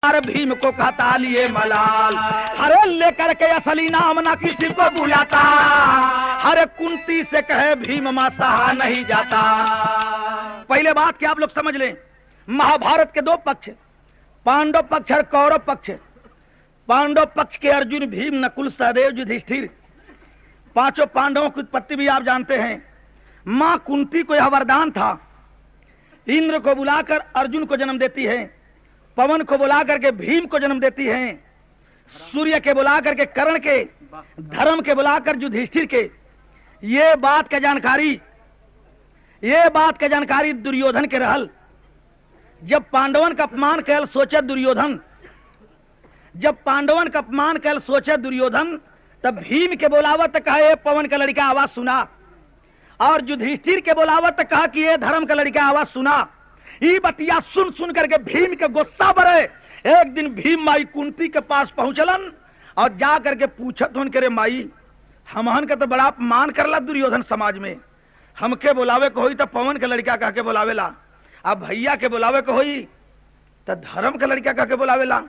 भीम को कहता लिए मलाल, हरे लेकर के असली नाम ना किसी को बुलाता, हरे कुंती से कहे भीम मां सहा नहीं जाता। पहले बात क्या आप लोग समझ लें, महाभारत के दो पक्ष, पांडव पक्ष और कौरव पक्ष। पांडव पक्ष के अर्जुन, भीम, नकुल, सहदेव, युधिष्ठिर, पांचों पांडवों की उत्पत्ति भी आप जानते हैं। मां कुंती को यह वरदान था, इंद्र को बुलाकर अर्जुन को जन्म देती है, पवन को बुला करके भीम को जन्म देती हैं, सूर्य के बुला करके कर्ण के, धर्म के बुलाकर युधिष्ठिर के। ये बात का जानकारी दुर्योधन के रहल। जब पांडवन का अपमान कैल सोचे दुर्योधन, तब भीम के बोलावत कहा पवन का लड़का आवाज सुना, और युधिष्ठिर के बोलावत कहा कि ये धर्म का लड़का आवाज सुना। ये बतिया सुन सुन करके भीम के गुस्सा बढ़े। एक दिन भीम माई कुंती के पास पहुंचलन और जा करके पूछत उन करे, माई हमहन का तो बड़ा अपमान करला दुर्योधन समाज में, हमके बुलावे को होई तो पवन के लड़का कह के बुलावेला, अब भैया के बुलावे को होई तो धर्म के लड़का कह के बुलावेला।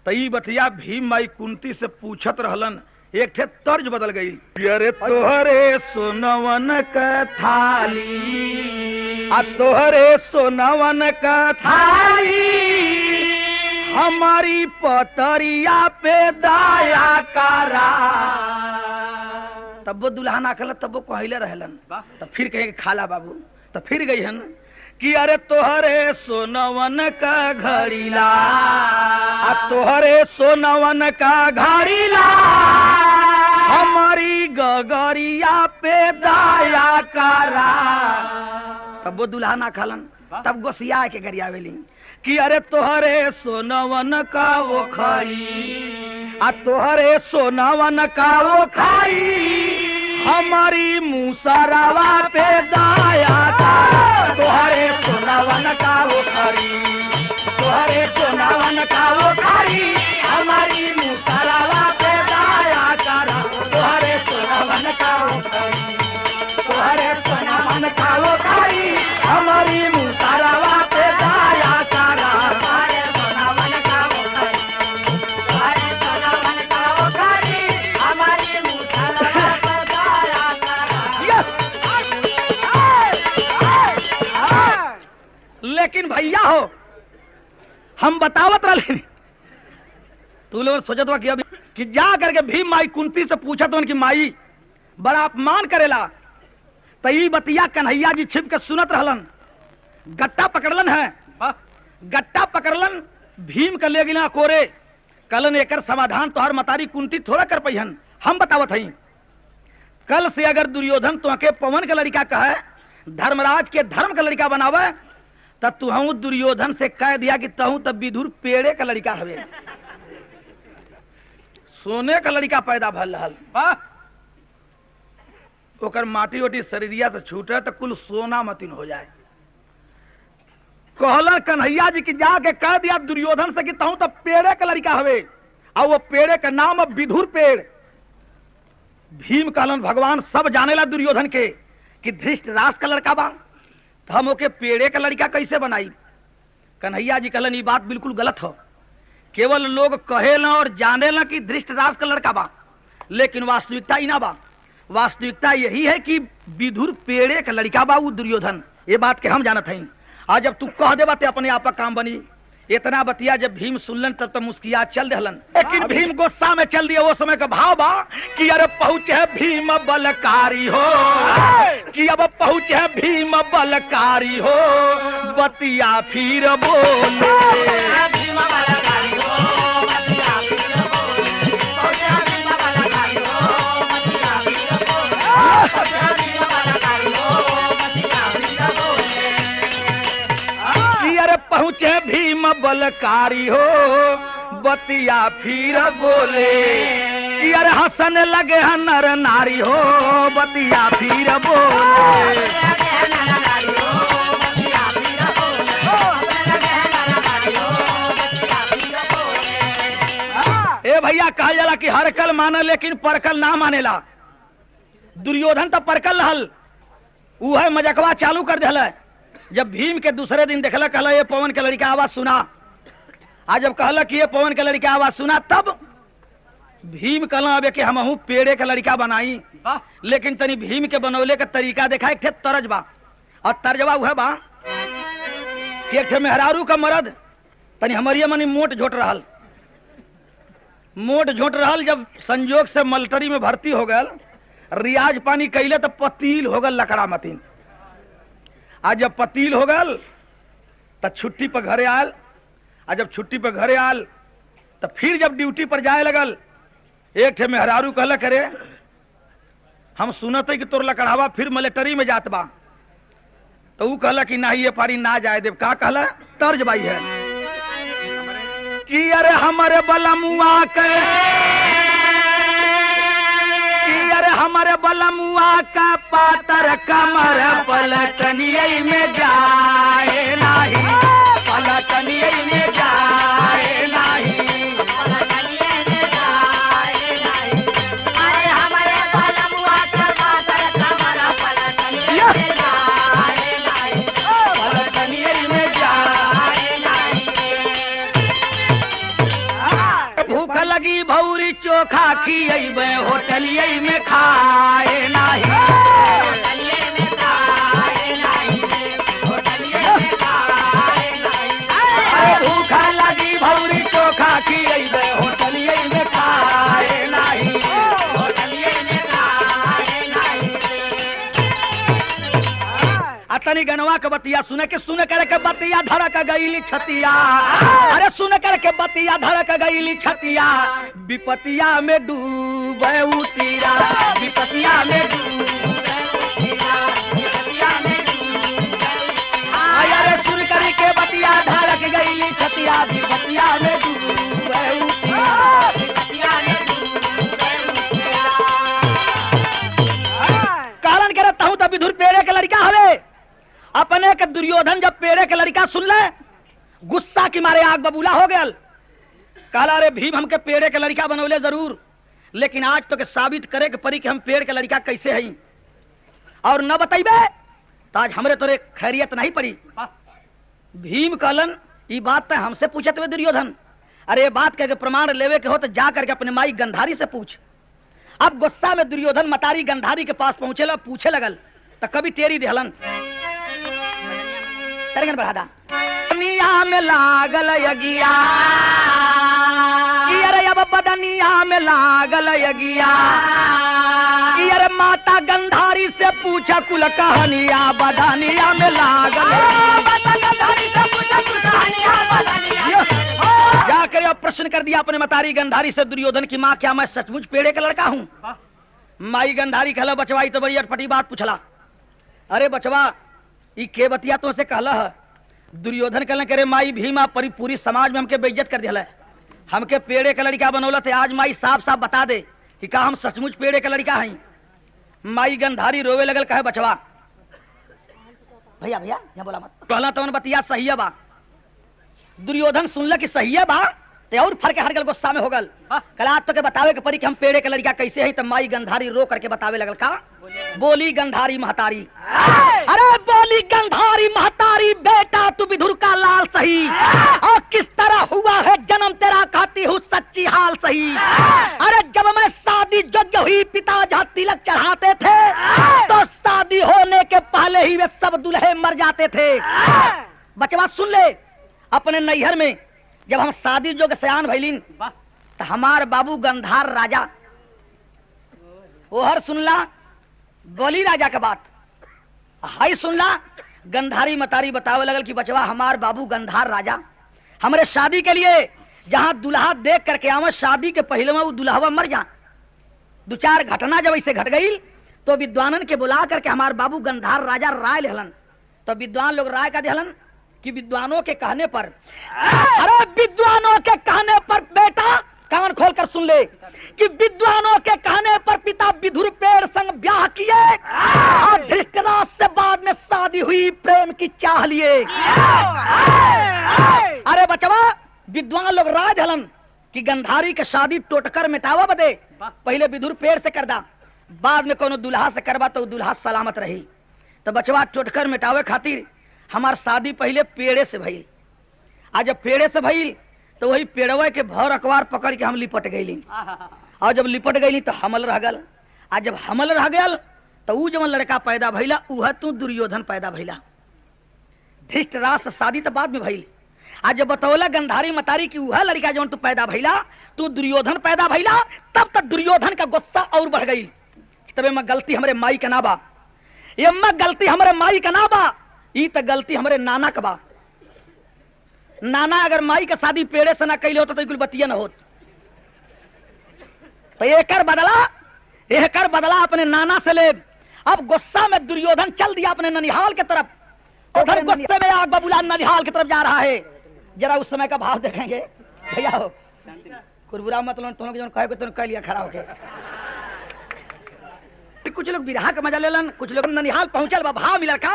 तो ये बतिया भीम माई कुंती से पूछत रहलन, एक थे तर्ज बदल गई। अरे तोहरे सोनवन का थाली, तोहरे सोनवन का थाली, हमारी पतरिया पे दाया करा। तब वो दुल्हन आखल, तब वो कहले रहलन, तब फिर कहे खाला बाबू, तो फिर गई हन कि अरे तोहरे सोनवन का घड़ीला, तोहरे सोनवन का घड़ीला, हमारी गगरिया पे दाया करा। तब वो दुल्हन आखलन, तब गोसिया के गरियावेली कि अरे तोहरे सोनवन का वो खाई, तोहरे सोनवन का वो खाई, हमारी मूसरावा पे दाया करा। तोहरे सोनवन का वो खाई, तोहरे सोनवन का वो खाई, हमारी मूसरावा पे दाया करा। तोहरे सोनवन का वो खाई, तोहरे सोनवन का वो खाई, हमारी मूसरावा पे दाया करा। तोहरे सोनवन का वो खाई, तोहरे सोनवन का वो खाई, हमारी मूसरावा पे दाया करा। लेकिन भैया हो, हम बतावत रहे, तू लोग सोचत हुआ कि अभी कि जा करके भीम माई कुंती से पूछत कि माई बड़ा अपमान करेला। तई बतिया कन्हैया जी छिप के सुनत रहलन, गट्टा पकड़लन है, गट्टा पकड़लन, भीम का ले गिला कोरे, कलन एकर समाधान तोहर मतारी कुंती थोड़ा कर पहिन, हम बतावत हई। कल से अगर दुर्योधन तुहके पवन का लड़का कहे, धर्मराज के धर्म का लड़का बनावे, तब तुहू दुर्योधन से कह दिया कि तहू तब विदुर पेड़े का लड़का हवे, सोने का लड़का पैदा भल रहल, ओकर माटी ओटी शरीरिया से छूटे तो कुल सोना मतीन हो जाए। कहलन कन्हैया जी की जाके कह दिया दुर्योधन से कि तहू तब पेड़े का लड़का हवे, और वो पेड़े का नाम अब विदुर पेड़। भीम कहलन भगवान सब जानेला दुर्योधन के कि धृष्टराष्ट्र का लड़का बा, तो हम ओके पेड़े का लड़का कैसे बनाई। कन्हैया जी कहलन ये बात बिल्कुल गलत हो, केवल लोग कहेला और जानेला कि धृष्टराष्ट्र का लड़का बा, लेकिन वास्तविकता ही ना बा। वास्तविकता यही है कि विदुर पेड़े का लड़का बा, वो दुर्योधन। ये बात के हम जानत हई। आज जब तू कह देबा ते अपने आप काम बनी। इतना बतिया जब भीम सुनलन तब तो मुस्किया चल दहलन, लेकिन भीम गुस्सा में चल दिया। वो समय का भाव बा कि अरे पहुंचे भीम बलकारी हो, कि अब पहुंचे भीम बलकारी हो, बतिया फिर बोले। भीम बलकारी हो, बतिया फिर बोले, पहुंचे भीम बलकारी हो, बतिया फिर बोले, पहुंचे भीम बलकारी हो, बतिया फिर बोले। कि अरे पहुंचे भीम बलकारी हो, बतिया फिर बोले, कि अरे हंसन लगे नर नारी हो, बतिया फिर बोले। ए भैया कहा जाला कि हर कल माने लेकिन परकल ना मानेला। दुर्योधन तो परकल रहल, ऊ है मजकवा चालू कर दिया। जब भीम के दूसरे दिन देखला कहला ये पवन के लड़का आवाज सुना, आज जब कहला कि ये पवन के लड़का आवाज सुना, तब भीम कहला अब कि हमहू पेड़े के लड़का बनाई। लेकिन तनी भीम के बनौले का तरीका देखा, एक ठे तरज बा, और तर्जबा वह बा कि एक ठे मेहरारू का मर्द तनी हमारी मनी मोट झोट रहल, मोट झोट रहल। जब संजोग से मल्टरी में भर्ती हो गल, रियाज पानी कैले तो पतील हो गल लकड़ा मतीन। आज जब पतील हो गल तो छुट्टी पर घरे आयल, और जब छुट्टी पर घरे आयल तो फिर जब ड्यूटी पर जाए लगल, एक ठे मेहरारू कहला करे हम सुनते कि तोर लकड़ावा फिर मिलिट्री में जात बा। तो वो कहला कि नहीं ये पारी ना जाए देव। का कहला? तर्ज बाई है कि अरे हमारे बलमुआ के, कि अरे हमारे बलमुआ का पातर कमर पलटनिये में जाए नहीं, पलटनिये में जाए नहीं, पलटनिये में जाए नहीं। अरे हमारे बलमुआ का पातर कमर पलटनिये में जाए नहीं, पलटनिये में जाए नहीं। भूख लगी भौरी चोखा खियैबे होटलिये में खाए नहीं, होटलिये में खाए नहीं, होटलिये में खाए नहीं। अरे भूख लगी भौरी चोखा खियैबे होटलिये में खाए नहीं, होटलिये में खाए नहीं। अतनी गनवा के बतिया सुन कर के बतिया धड़क गईली छतिया, अरे सुन कर के बतिया धड़क गईली छतिया। विपतिया में डूबे उतीरा, विपतिया में डूबे उतीरा, विपतिया में डूबे उतीरा। अरे सुन कर के बतिया धड़क गईली छतिया, विपतिया में डूबे उतीरा, विपतिया में डूबे उतीरा। कारण करता हूं तब विदुर पेड़े के लड़का हवे। अपने के दुर्योधन जब पेड़े के लड़का सुन ले, गुस्सा की मारे आग बबूला हो गया। कहला अरे भीम हमके पेड़े के लड़का बनौले जरूर, लेकिन आज तो के साबित करे के परी कि हम पेड़ के लड़का कैसे हई, और न बतैबे तो आज हमरे तोरे खैरियत नहीं पड़ी। भीम कहलन ये बात तो हमसे पूछत हुए दुर्योधन, अरे बात कह के प्रमाण लेवे के हो तो जा करके अपने माई गंधारी से पूछ। अब गुस्सा में दुर्योधन मतारी गंधारी के पास पहुंचे, पूछे लगल तो कभी तेरी देहलन तरगन बढ़ादा बदनिया में लागल यगिया, अरे अब बदनिया में लागल यगिया। अरे माता गंधारी से पूछा कुल कहानिया, बदनिया में लागल। जाकर अब प्रश्न कर दिया अपने मतारी गंधारी से दुर्योधन की माँ, क्या मैं सचमुच पेड़े का लड़का हूँ? माई गंधारी कहला बचवा तो बड़ी अटपटी बात पूछला। अरे बचवा ई के बतिया तो से कहला है। दुर्योधन कहला करे माई भीमा पूरी समाज में हमके बेइज्जत कर दिया, हमके पेड़े का लड़का बनौलत है। आज माई साफ साफ बता दे कि का हम सचमुच पेड़े का लड़का हैं। माई गंधारी रोवे लगल, कहे बचवा भैया भैया यहाँ बोला मत। कहला तो बतिया सही है बा। दुर्योधन सुनल कि सही है बा ते और फर के हर गल गुस्सा में हो गल। कला तो के बतावे के परी कि हम पेड़े का लड़का कैसे है। तो माई गंधारी रो करके बतावे लगल, का बोली गंधारी महतारी, अरे बोली गंधारी महतारी बेटा तू विदुर का लाल सही, और किस तरह हुआ है जन्म तेरा कहती हूँ सच्ची हाल सही। अरे जब मैं शादी योग्य हुई पिता जहाँ तिलक चढ़ाते थे, तो शादी होने के पहले ही वे सब दुल्हे मर जाते थे। बचवा सुन ले, अपने नैहर में जब हम शादी योग्य सयान भैलीन तो हमार बाबू गंधार राजा ओहर सुनला बोली राजा के बात, हाई सुनला गंधारी मतारी बतावे लगल कि बचवा हमार बाबू गंधार राजा हमरे शादी के लिए जहां दुल्हा देख करके आवे, शादी के पहले में वो दुल्हवा मर जा। दो चार घटना जब ऐसे घट गई तो विद्वानन के बुला करके हमार बाबू गंधार राजा राय लेहलन। तो विद्वान लोग राय का देहलन कि विद्वानों के कहने पर, अरे विद्वानों के कहने पर बेटा कान खोल कर सुन ले कि विद्वानों के कहने पर पिता विदुर पेड़ संग ब्याह किए और धृतराज से बाद में शादी हुई प्रेम की चाह लिए। अरे बचवा विद्वान लोग राज हलन कि गंधारी के शादी टोटकर मिटावा बदे पहले विदुर पेड़ से कर दा, बाद में कोनो दुल्हा से करवा तो दुल्हा सलामत रही। तो बचवा टोटकर मिटावे खातिर हमार शादी पहले पेड़े से भइल। आज जब पेड़े से भइल तो वही पेड़वा के भर अखबार पकड़ के हम लिपट गईली। और जब लिपट गईली तो हमल रह गल। आ जब हमल रह गल तो ऊ जब लड़का पैदा भइला उह तू दुर्योधन पैदा भइला। धृतराष्ट्र शादी तो बाद में भइल। आज जब बतौला गंधारी मतारी की उह लड़का जौन तू पैदा भइला तू दुर्योधन पैदा भइला, तब तक दुर्योधन का गुस्सा और बढ़ गई। तबे में गलती हमरे माई का ना बा, ये में गलती हमरे माई का ना बा, ई तो गलती हमरे नाना का बा। नाना अगर माई का शादी पेड़े से ना कैले होता तो कुल बतिया न होत। तो एकर बदला अपने नाना से ले। अब गुस्सा में दुर्योधन चल दिया अपने ननिहाल की तरफ। उधर गुस्से में आग बबूला ननिहाल की तरफ जा रहा है। जरा उस समय का भाव देखेंगे भैया। हो कुरबुरा मतलब तुम लोग कहे तुम कह लिया खड़ा होके। कुछ लोग बिरहा का मजा लेलन, कुछ लोग ननिहाल पहुंचल बा भाव मिलल का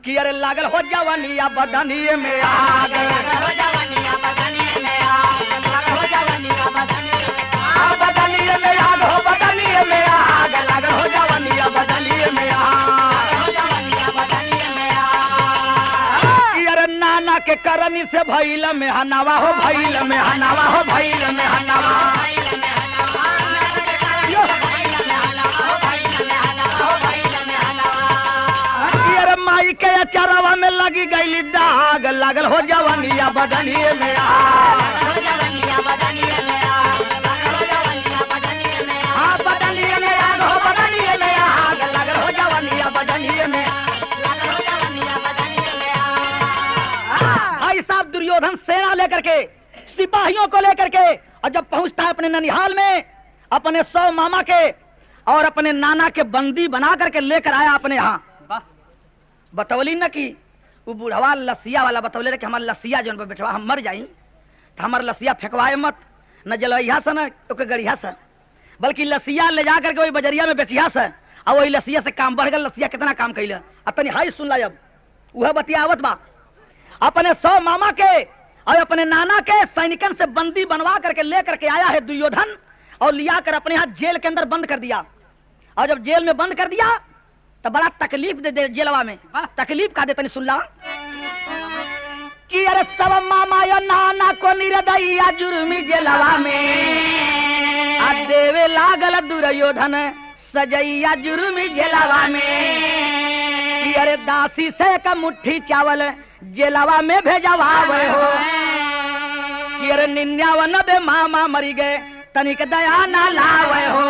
कि अरे लागल हो जवानिया बदनिए में आग, हो जवानिया बदनिए में आग, हो जवानिया बदनिए में आग, हो बदनिए में आग, लागल हो जवानिया बदनिए में आग, हो जवानिया बदनिए में आग। कि अरे नाना के करनी से भइल में हनावा हो, भइल में हनावा हो, भइल में हनावा, माई के चरवा में लगी गई दाग, लागल हो जवानिया बदनिए में आग, हो जवानिया बदनिए में आग, हो जवानिया बदनिए में आग, हाँ बदनिए में आग, हो बदनिए में आग, लागल हो जवानिया बदनिए में आग, लागल हो जवानिया बदनिए में आग। भाई साहब दुर्योधन सेना लेकर के, सिपाहियों को लेकर के, और जब पहुंचता है अपने ननिहाल में अपने 100 मामा के और अपने नाना के बंदी बना करके लेकर आया अपने यहाँ। बतौली न कि वो बुढ़वा लसिया वाला बतौले कि हमार लसिया जो बेटवा हम मर जाई तो हमार लसिया फेंकवाए मत, न जलैया से न ओके गड़िया से, बल्कि लसिया ले जा करके वही बजरिया में बेचिया से। और वही लसिया से काम बढ़ गल। लसिया कितना काम कैल तनी हाई सुन ला। जब वह बतियावत बा अपने 100 मामा के और अपने नाना के सैनिकन से बंदी बनवा करके लेकर के आया है दुर्योधन, और लिया कर अपने हाथ जेल के अंदर बंद कर दिया। और जब जेल में बंद कर दिया तो बड़ा तकलीफ दे जेलवा में। तकलीफ का देते सुन ला कि अरे सब मामा या नाना को निर्दयिया जुर्मी जेलवा में, आ देवे लागल दुर्योधन सजैया जुर्मी जेलवा में। कि अरे दासी से का मुट्ठी चावल जेलवा में भेजवावे हो। कि अरे 99 मामा मरी गए तनिक दया ना लावे हो।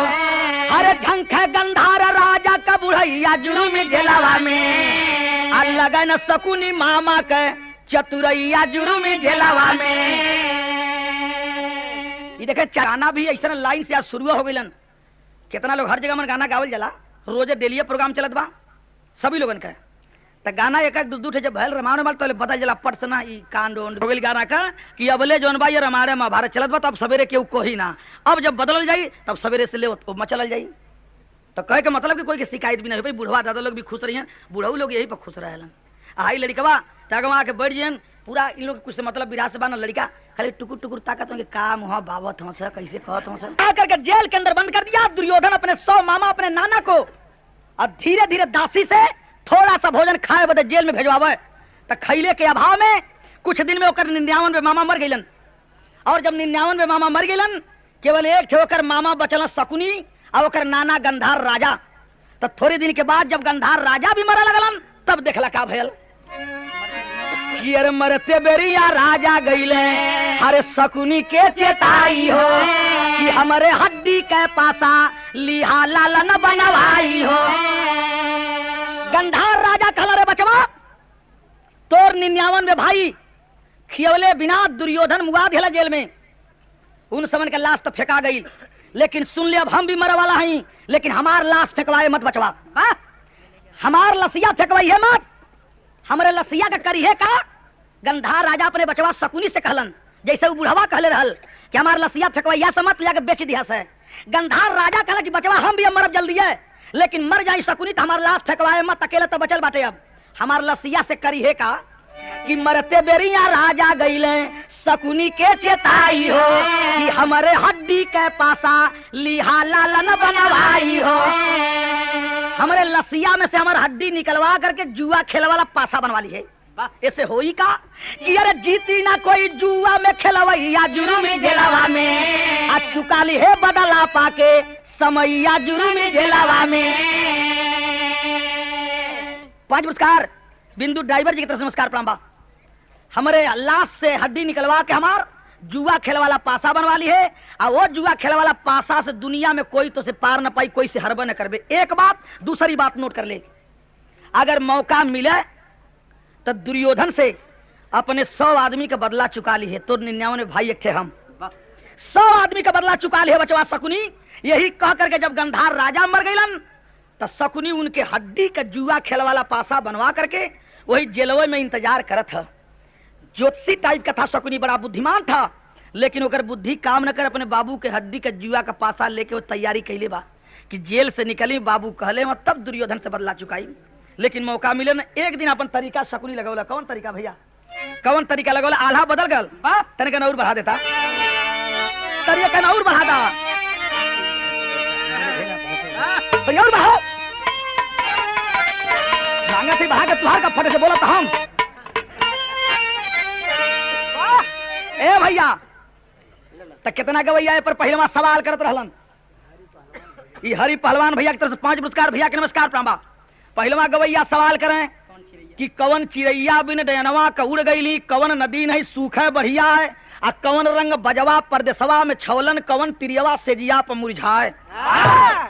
अरे झंख गंधार राजा का बुढ़ैया जुर्मी जेलवा में, आ लगन सकुनी मामा के चतुरैया जुर्मी जेलवा में। ये देखे गाना भी ऐसा लाइन से आज शुरू हो गई। कितना लोग हर जगह में गाना गावल जला, रोजे डेली प्रोग्राम चलत बा सभी लोगन का। तो गाना एक एक दू जब भैल रामायण वाल तो बदल जला पट से ना ई कांड हो गई गाना का कि अबले जौन बा ये रामायण महाभारत चलत बा, तो अब सवेरे केहू कोही ना। अब जब बदल जाई तब सवेरे से ले मचल जाई। तो कहे के मतलब कि कोई की शिकायत भी नहीं हो। बुढ़वा दादा लोग भी खुश रही हैं, बुढ़ऊ लोग यही पर खुश रहेलन। आई लड़कवा तगवा के बैठ जाइन पूरा इन लोग कुछ मतलब विरासत से बाना लड़का खाली टुकुर टुकुर ताकत होंगे काम हुआ बाबत हो सर कैसे कहत हो सर करके जेल के अंदर बंद कर दिया। दुर्योधन अपने 100 मामा अपने नाना को अब धीरे धीरे दासी से थोड़ा सा भोजन खाए बदे जेल में भेजवावे। तो खैले के अभाव में कुछ दिन में ओकर 99 मामा मर गईलन। और जब 99 मामा मर गईलन केवल एक थे ओकर मामा बचल शकुनी और ओकर नाना गंधार राजा। तो थोड़ी दिन के बाद जब गंधार राजा भी मरा लगलन तब देखला का भयल कि अरे मरते बेरिया राजा गईले अरे शकुनी के चेताई हो कि हमारे हड्डी के पासा लिहा लालन बनवाई हो। गंधार राजा कहला रे बचवा तोर 99 भाई खियवले बिना दुर्योधन मुआ दिला जेल में। उन समन के लाश तो फेंका गई, लेकिन सुन ले अब हम भी मरे वाला हैं, लेकिन हमार लाश फेंकवाए मत बचवा। हमार लसिया फेंकवाइए मत, हमारे लसिया का करिए का। गंधार राजा अपने बचवा शकुनी से कहलन जैसे वो बुढ़वा कहले रहल कि हमार लसिया फेंकवाइया से मत जाके बेच दिया से। गंधार राजा कहला कि बचवा हम भी मरब जल्दी है, लेकिन मर जाई शकुनी तो हमार लाश फेंकवाए मत, अकेले तो बचल बाटे। अब हमार लसिया से करिए का कि मरते बेरिया राजा गईले शकुनी के चेताई हो कि हमारे हड्डी के पासा लिहा लालन बनवाई हो। हमारे लसिया में से हमारे हड्डी निकलवा करके जुआ खेले वाला पासा बनवा ली है। ऐसे होई का कि अरे जीती ना कोई जुआ में खेलवैया जुर्म जेलवा में, आ चुका ली है बदला पाके समैया जुर्म जेलवा में। 5 पुरस्कार बिंदु ड्राइवर जी की तरफ से नमस्कार प्रणाम बा। हमारे लाश से हड्डी निकलवा के हमार जुआ खेल वाला पासा बनवा ली है, और वो जुआ खेल वाला पासा से दुनिया में कोई तो से पार न पाई, कोई से हरबा न करबे। एक बात, दूसरी बात नोट कर ले, अगर मौका मिले तो दुर्योधन से अपने 100 आदमी का बदला चुका ली है। तो 99 भाई एक थे हम, 100 आदमी का बदला चुका ली है बचवा शकुनी। यही कह करके जब गंधार राजा मर गईलन तो शकुनी उनके हड्डी का जुआ खेल वाला पासा बनवा करके वही जेलवे में इंतजार करत है। ज्योतिषी टाइप का था शकुनी, बड़ा बुद्धिमान था, लेकिन ओकर बुद्धि काम न कर अपने बाबू के हड्डी का जुआ का पासा लेके वो तैयारी कैले बा कि जेल से निकली। बाबू कहले मैं तब दुर्योधन से बदला चुकाई, लेकिन मौका मिले न। एक दिन अपन तरीका शकुनी लगौला। कौन तरीका भैया, कौन तरीका लगौला? आल्हा बदल गल, तनिक और बढ़ा देता, तनिक और बढ़ा दा, और बढ़ाओ, मांगा से बढ़ा के तुहार का फटे से बोला था हम। ए भैया तो कितना गवैया पर पहलवा सवाल करत रहलन। ये हरि पहलवान भैया की तरफ से 5 पुरस्कार भैया के नमस्कार प्रणाम। पहलवा गवैया सवाल करें कि कवन चिड़ैया बिन डयनवा का उड़ गईली, कवन नदी नहीं सूखे बढ़िया है, आ कवन रंग बजवा परदेसवा में छवलन, कवन तिरियवा सेजिया पर मुरझाए।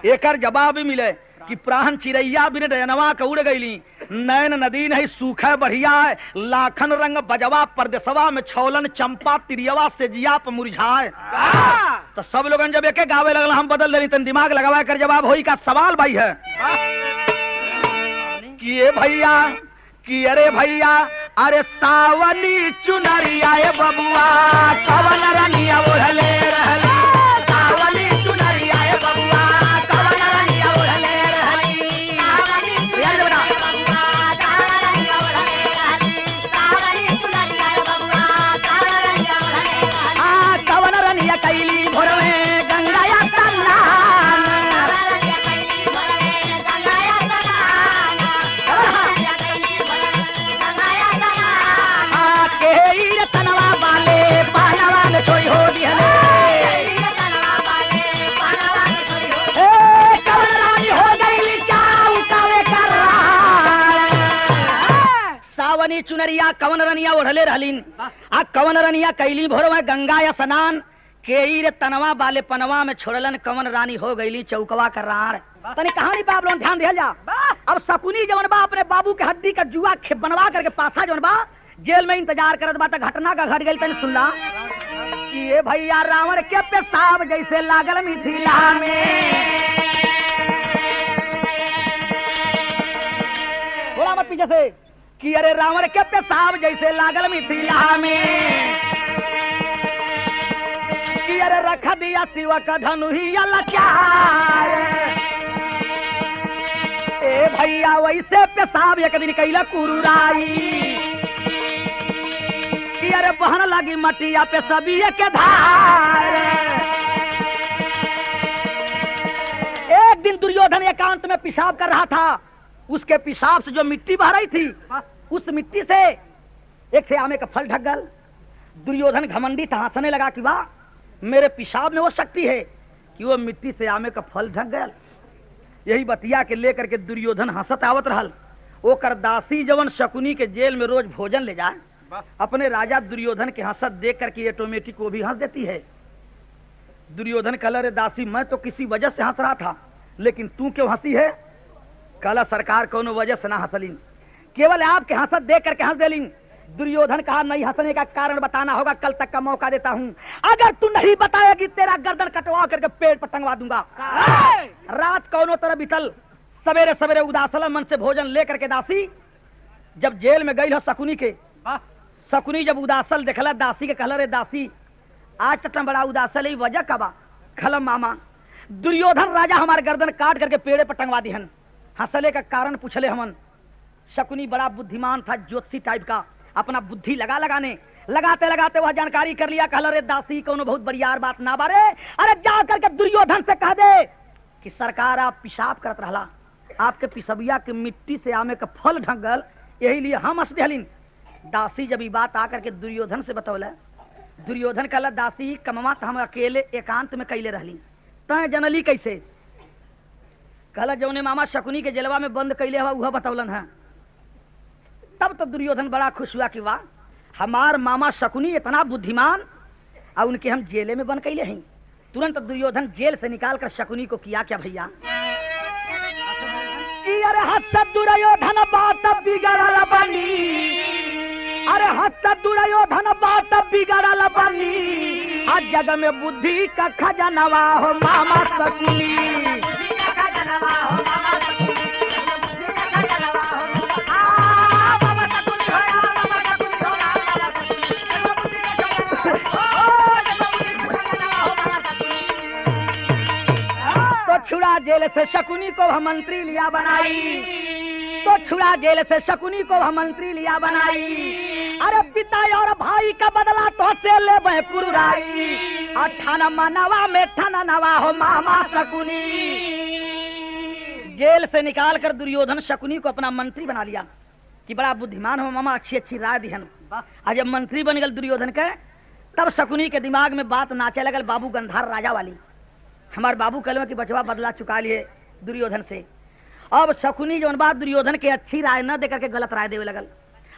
एकर जवाब मिले कि प्राण चिड़ैया बिन डयनवा का उड़ गईली, नैन नदी नहीं सूखे बढ़िया है, लाखन रंग बजवा परदेसवा में छौलन, चंपा तिरियवा सेजिया पर मुरझाए। तो सब लोगन जब एक गावे लगल, हम बदल देनी, तन दिमाग लगावा कर जवाब होई का सवाल भाई है कि ये भैया कि अरे भैया अरे सावनी चुनरिया ए बबुआ कवन रनिया ओढ़ले रहली, सावनी चुनरिया ए बबुआ कवन रनिया ओढ़ले रहली, याद बेटा कवन रनिया कैली भोरवे गंगाया स्नान, तनवा वाले पानवा में छोड़ी हो दिहले, कवन रानी हो गई चाउकावे करार। सावनी चुनरिया कवन रनिया ओढ़ले रहलीन, आ कवन रनिया कैली भोरवा गंगा या स्नान, केईर तनवा वाले पनवा में छोड़लन, कवन रानी हो गईली चौकवा करार। तनी कहानी पे आप लोग ध्यान दिया जा। अब शकुनी जवन बा अपने बाबू के हड्डी का जुआ बनवा करके पासा जवन बा जेल में इंतजार करत बा। घटना का घट गई, तनी सुनला कि ये भैया रावण के पेशाब जैसे लागल मिथिला में, बोला मत पीछे से कि अरे रावण के पेशाब जैसे लागल मिथिला में, कि अरे रख दिया शिव का धनुहिया लाचार। ए भैया वैसे पेशाब एक दिन कैला कुरुराई, अरे बहन लगी मटिया पे सभी के धार। एक दिन दुर्योधन एकांत में पेशाब कर रहा था, उसके पेशाब से जो मिट्टी बह रही थी, उस मिट्टी से एक से आमे का फल ढक गल। दुर्योधन घमंडी था, हंसने लगा कि वाह मेरे पेशाब में वो शक्ति है कि वो मिट्टी से आमे का फल ढक गया। यही बतिया के लेकर के दुर्योधन हंसत आवत रहल। ओकर दासी जवन शकुनी के जेल में रोज भोजन ले जाए, अपने राजा दुर्योधन के हंसत देख करके ऑटोमेटिक वो भी हंस देती है। दुर्योधन कहला रे दासी मैं तो किसी वजह से हंस रहा था, लेकिन तू क्यों हंसी है? कहला सरकार कोनो वजह से ना हंसलीन, केवल आपके हंसत देख करके हंस देलीन। दुर्योधन कहा नहीं हंसने का कारण बताना होगा, कल तक का मौका देता हूं, अगर तू नहीं बताएगी तेरा गर्दन कटवा करके पेड़ पर टंगवा दूंगा। रात कौनो तरह बीतल, सवेरे सवेरे उदासल मन से भोजन लेकर के दासी जब जेल में गई हो शकुनी के, शकुनी जब उदासल देखला दासी के कहला रे दासी आज तक बड़ा उदासल है, वजह कबा? खलम मामा दुर्योधन राजा हमारे गर्दन काट करके पेड़े पर टंगवा दिहन। हंसले का कारण पूछले हमन। शकुनी बड़ा बुद्धिमान था, ज्योतिषी टाइप का, अपना बुद्धि लगाते लगाते वह जानकारी कर लिया। कहला रे दासी कोनो बहुत बड़ियार बात ना बारे, अरे जा करके दुर्योधन से कह दे कि सरकार आप पेशाब करत रहला, आपके पिसबिया के मिट्टी से आमे का फल ढक गल, यही लिए हम हंस दिहलिन। दासी जब ये बात आकर के दुर्योधन से बतौला, दुर्योधन कहला दासी कमवा तो हम अकेले एकांत में कैले रहली, तय जनली कैसे? कहला जौने मामा शकुनी के जेलवा में बंद कैले हुआ वह बतौलन है। तब तो दुर्योधन बड़ा खुश हुआ कि वाह, हमार मामा शकुनी इतना बुद्धिमान और उनके हम जेले में बंद कैले हैं। तुरंत दुर्योधन जेल से निकाल कर शकुनी को किया क्या भैया, अरे हसत दुर्योधन बात बिगड़ल बनी, अरे हसत दुर्योधन बात बिगड़ल बनी, आज जग में बुद्धि का खजनवा हो मामा शकुनी। छुड़ा जेल से शकुनी को हम मंत्री लिया बनाई, तो छुड़ा जेल से शकुनी को हम मंत्री लिया बनाई। अरे पिता और भाई का बदला तो से ले पुराई, अठाना मनवा में ठाना नवा हो मामा शकुनी। जेल से निकाल कर दुर्योधन शकुनी को अपना मंत्री बना लिया कि बड़ा बुद्धिमान हो मामा, अच्छी अच्छी राय दिहन। आज जब मंत्री बन गल दुर्योधन के, तब शकुनी के दिमाग में बात नाचे लगल बाबू गंधार राजा वाली, हमारे बाबू कहल कि बचवा बदला चुका लिए दुर्योधन से। अब शकुनी जो बात दुर्योधन के अच्छी राय न देकर के गलत राय देवे लगल,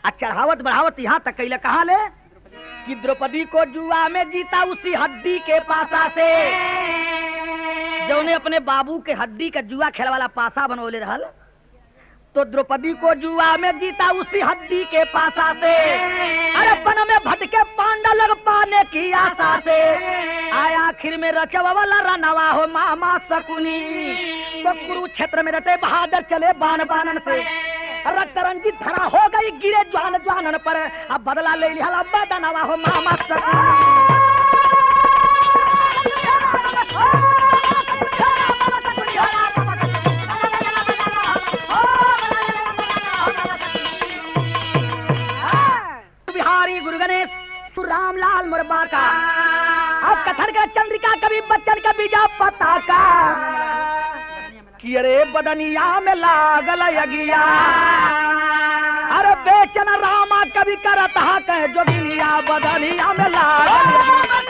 और चढ़ावत बढ़ावत यहाँ तक कैला कहा ले कि द्रौपदी को जुआ में जीता उसी हड्डी के पासा से, जो ने अपने बाबू के हड्डी का जुआ खेल वाला पासा बनोले रहल, तो द्रौपदी को जुआ में जीता उसी हड्डी के पासा से। अरे वन में भटके पांडव लग पाने की आशा से, आया आखिर में रचवा वाला रनवा हो मामा शकुनी। तो कुरुक्षेत्र में रटे बहादुर चले बान बानन से, रक्त रंजित धरा हो गई गिरे ज्वान ज्वानन पर, अब बदला ले लिया बदनवा हो मामा शकुनी। बिहारी गुरु गणेश तू रामलाल मुरबा का, अब कथन का चंद्रिका कभी बच्चन का बीजा पता का, कि अरे बदनिया में लागल यगिया, अरे बेचन रामा कभी करता कह जोगिया, बदनिया में लागल